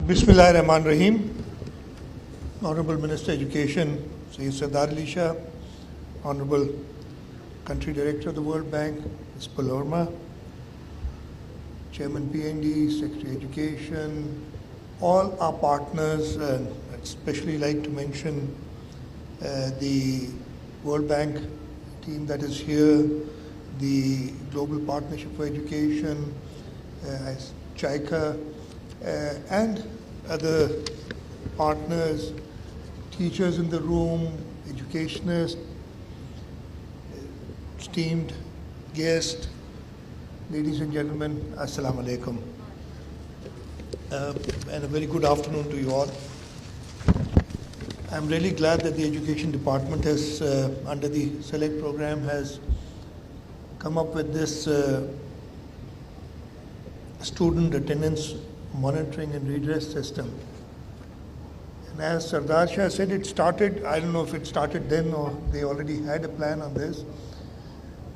Bismillahirrahmanirrahim. Honorable Minister Education, Sayyid Sardar Ali Shah, Honorable Country Director of the World Bank, Ms. Palorma, Chairman PND, Secretary Education, all our partners, and I'd especially like to mention the World Bank team that is here, the Global Partnership for Education, JICA, and other partners, teachers in the room, educationists, esteemed guests, ladies and gentlemen, Assalamu alaikum. And a very good afternoon to you all. I'm really glad that the Education Department has, under the SELECT program, has come up with this student attendance monitoring and redress system. And as Sardar Shah said, it started, I don't know if it started then or they already had a plan on this.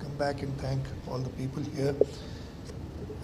come back and thank all the people here.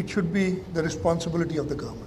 it should be the responsibility of the government.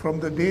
from the day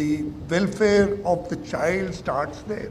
the welfare of the child starts there.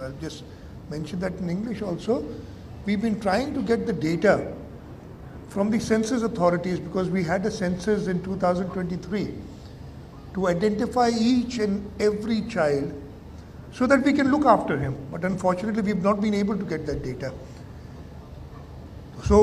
I'll just mention that in English also. We've been trying to get the data from the census authorities because we had a census in 2023 to identify each and every child so that we can look after him. But unfortunately, we've not been able to get that data. So,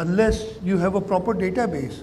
unless you have a proper database.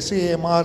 SAMR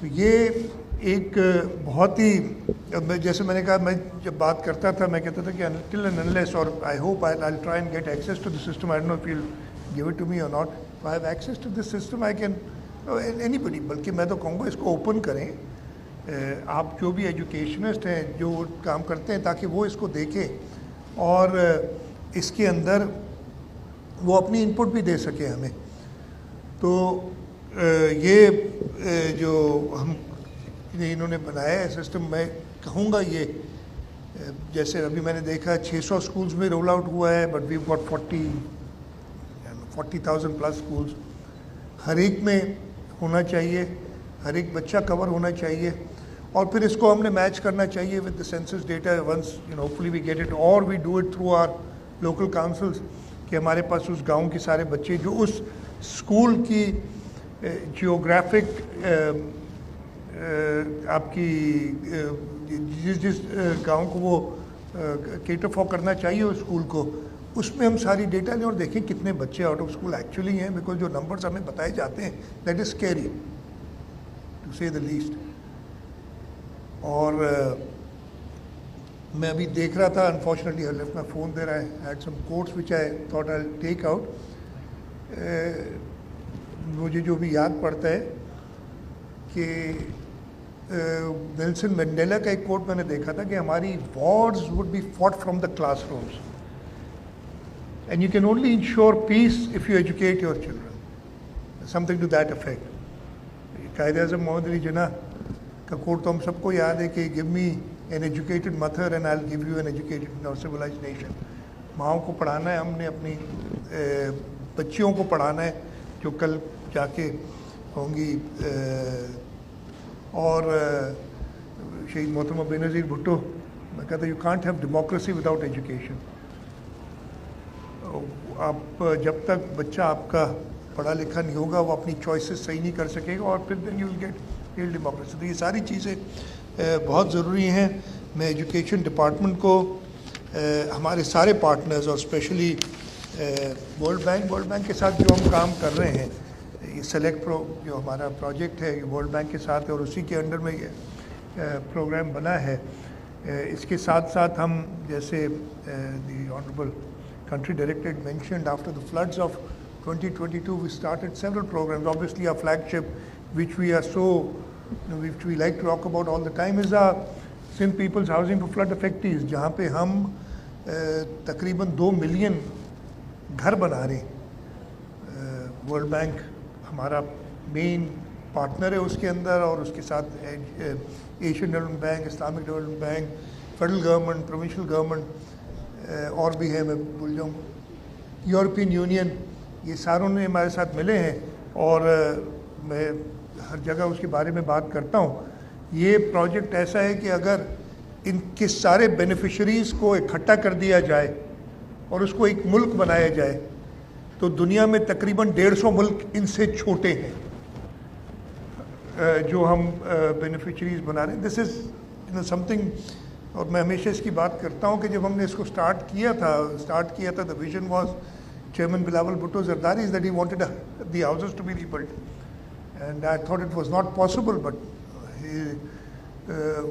تو یہ ایک بہت ہی جیسے میں نے کہا میں جب بات کرتا تھا میں کہتا تھا کہ until and unless اور I hope I'll try and get access to the system. I don't know if you'll give it to me or not. If I have access to this system I can anybody بلکہ میں تو کہوں گا اس کو open کریں آپ جو بھی educationist ہیں جو کام کرتے ہیں تاکہ وہ اس کو دیکھیں اور اس کے اندر وہ اپنی ان پٹ بھی دے سکیں ہمیں. تو یہ جو ہم انہوں نے بنایا ہے سسٹم میں کہوں گا یہ جیسے ابھی میں نے دیکھا 600 اسکولز میں رول آؤٹ ہوا ہے but we've got 40,000 plus schools. ہر ایک میں ہونا چاہیے, ہر ایک بچہ کور ہونا چاہیے اور پھر اس کو ہم نے میچ کرنا چاہیے with the census data once hopefully we get it اور we do it through our local councils کہ ہمارے پاس اس گاؤں کے سارے بچے جو اس اسکول کی جیوگرافک آپ کی جس گاؤں کو وہ کیٹر فار کرنا چاہیے اس اسکول کو اس میں ہم ساری ڈیٹا لیں اور دیکھیں کتنے بچے آؤٹ آف اسکول ایکچولی ہیں بیکاز جو نمبرز ہمیں بتائے جاتے ہیں دیٹ از اسکیری ٹو سے دا لیسٹ. اور میں ابھی دیکھ رہا تھا unfortunately I left my phone there. I had some quotes which I thought I'll take out. مجھے جو بھی یاد پڑتا ہے کہ نیلسن منڈیلا کا ایک کوٹ میں نے دیکھا تھا کہ ہماری wars would be fought from the classrooms and you can only ensure peace if you educate your children. Something to that effect. Quaid Azam محمد علی جناح کا کوٹ تو ہم سب کو یاد ہے کہ give me an educated mother and I'll give you an educated or civilized nation. ماؤں کو پڑھانا ہے ہم نے اپنی بچیوں کو پڑھانا ہے جو کل جا کے ہوں گی. اور شہید محترمہ بے نظیر بھٹو میں کہتا ہوں you can't have democracy without education. آپ جب تک بچہ آپ کا پڑھا لکھا نہیں ہوگا وہ اپنی چوائسیز صحیح نہیں کر سکے گا اور پھر then you will get real democracy. تو یہ ساری چیزیں بہت ضروری ہیں. میں ایجوکیشن ڈپارٹمنٹ کو ہمارے سارے پارٹنرز اور اسپیشلی ورلڈ بینک کے ساتھ جو ہم کام کر رہے ہیں یہ سلیکٹ جو ہمارا پروجیکٹ ہے یہ ورلڈ بینک کے ساتھ ہے اور اسی کے انڈر میں یہ پروگرام بنا ہے. اس کے ساتھ ساتھ ہم جیسے دی honourable country director mentioned after the floods of 2022 we started several programs. Obviously our flagship which we are which we like to talk about all the time is our Sindh People's Housing for Flood Affectees جہاں پہ ہم تقریباً 2 million گھر بنا رہے ہیں. World bank ہمارا مین partner ہے اس کے اندر اور اس کے ساتھ Asian development bank, Islamic development bank, federal government, provincial government اور بھی ہے میں بھول جاؤں یورپین یونین, یہ ساروں نے ہمارے ساتھ ملے ہیں اور میں ہر جگہ اس کے بارے میں بات کرتا ہوں. یہ پروجیکٹ ایسا ہے کہ اگر ان کے سارے بینیفیشریز کو اکٹھا کر دیا جائے اور اس کو ایک ملک بنایا جائے تو دنیا میں تقریباً 150 ملک ان سے چھوٹے ہیں جو ہم بینیفیشریز بنا رہے ہیں. دس از سم تھنگ. اور میں ہمیشہ اس کی بات کرتا ہوں کہ جب ہم نے اس کو اسٹارٹ کیا تھا the vision was chairman Bilawal Bhutto Zardari is that he wanted the houses to be rebuilt and I thought it was not possible but he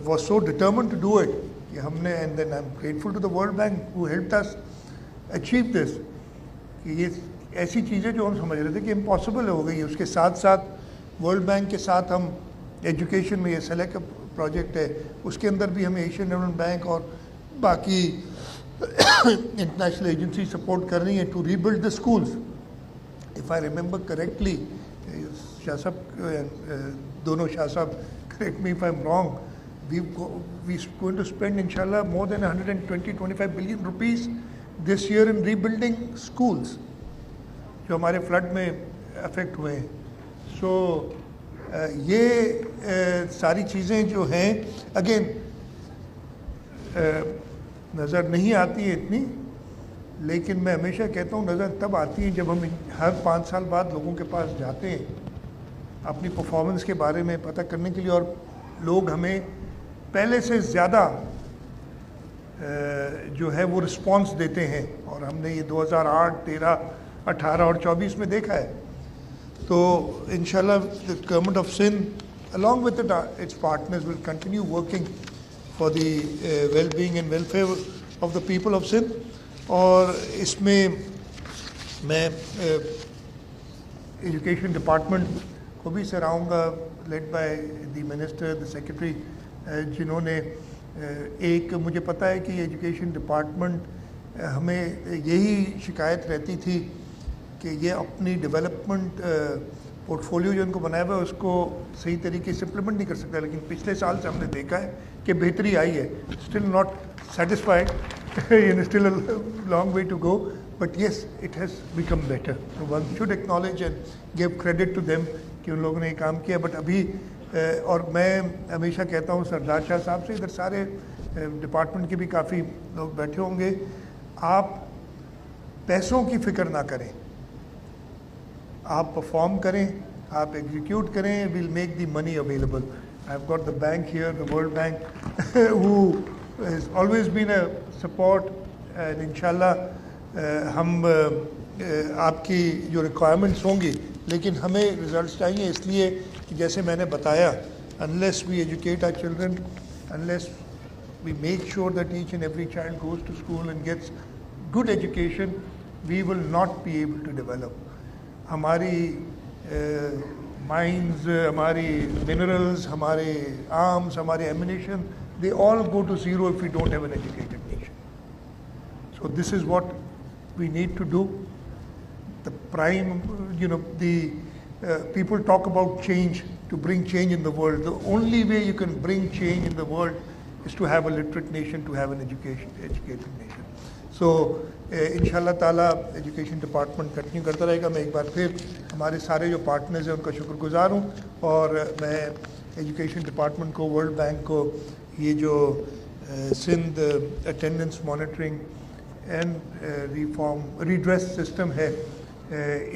was so determined to do it کہ ہم نے and then I am grateful to the World Bank who helped us achieve this کہ یہ ایسی چیزیں جو ہم سمجھ رہے تھے کہ امپاسبل ہو گئی. اس کے ساتھ ساتھ ورلڈ بینک کے ساتھ ہم ایجوکیشن میں یہ سلیکٹ پروجیکٹ ہے اس کے اندر بھی ہمیں ایشین ڈیولپمنٹ بینک اور باقی انٹرنیشنل ایجنسی سپورٹ کر رہی ہیں to rebuild the schools. If I remember correctly Shah Sahib دونوں Shah Sahib correct me if I am wrong we going to spend ان شاء اللہ more than 125 billion rupees this year in rebuilding schools جو ہمارے فلڈ میں افیکٹ ہوئے ہیں. سو یہ ساری چیزیں جو ہیں اگین نظر نہیں آتی ہیں اتنی, لیکن میں ہمیشہ کہتا ہوں نظر تب آتی ہیں جب ہم ہر 5 سال بعد لوگوں کے پاس جاتے ہیں اپنی پرفارمنس کے بارے میں پتہ کرنے کے لیے اور لوگ ہمیں پہلے سے زیادہ جو ہے وہ رسپانس دیتے ہیں اور ہم نے یہ 2008, 13, 18 اور 24 میں دیکھا ہے. تو انشاءاللہ government of Sindh along with its partners, will continue working for the well-being and welfare of the people of Sindh. اور اس میں میں ایجوکیشن ڈپارٹمنٹ کو بھی سراہوں گا, led by the minister, the secretary, جنہوں نے ایک, مجھے پتہ ہے کہ ایجوکیشن ڈپارٹمنٹ ہمیں یہی شکایت رہتی تھی کہ یہ اپنی ڈیولپمنٹ پورٹ فولیو جو ان کو بنایا ہوا ہے اس کو صحیح طریقے سے امپلیمنٹ نہیں کر سکتا, لیکن پچھلے سال سے ہم نے دیکھا ہے کہ بہتری آئی ہے. Still not satisfied, still a long way to go, but yes, it has become better. So one should acknowledge and give credit to them کہ ان لوگوں نے یہ کام کیا. بٹ ابھی اور میں ہمیشہ کہتا ہوں سردار شاہ صاحب سے, ادھر سارے ڈپارٹمنٹ کے بھی کافی لوگ بیٹھے ہوں گے, آپ پیسوں کی فکر نہ کریں, آپ پرفارم کریں, آپ ایگزیکیوٹ کریں, we'll make the money available. I've got the bank here, the World Bank, who has always been a support, and انشاءاللہ ہم آپ کی جو ریکوائرمنٹس ہوں گی, لیکن ہمیں رزلٹس چاہیے, اس لیے کہ جیسے میں نے بتایا, unless we educate our children, unless we make sure that each and every child goes to school and gets good education, we will not be able to develop. ہماری mines, ہماری minerals, ہمارے arms, ہمارے ammunition, they all go to zero if we don't have an educated nation. So this is what we need to do. The prime, the people talk about change, to bring change in the world. The only way you can bring change in the world is to have a literate nation, to have an educated nation. So انشاءاللہ تعالیٰ education department continue کرتا رہے گا. میں ایک بار پھر ہمارے سارے جو پارٹنرز ہیں ان کا شکر گزار ہوں, اور میں ایجوکیشن ڈپارٹمنٹ کو, ورلڈ بینک کو, یہ جو Sindh attendance monitoring and redress system ہے,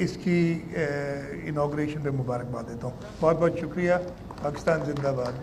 اس کی انوگریشن پہ مبارکباد دیتا ہوں. بہت بہت شکریہ. پاکستان زندہ باد.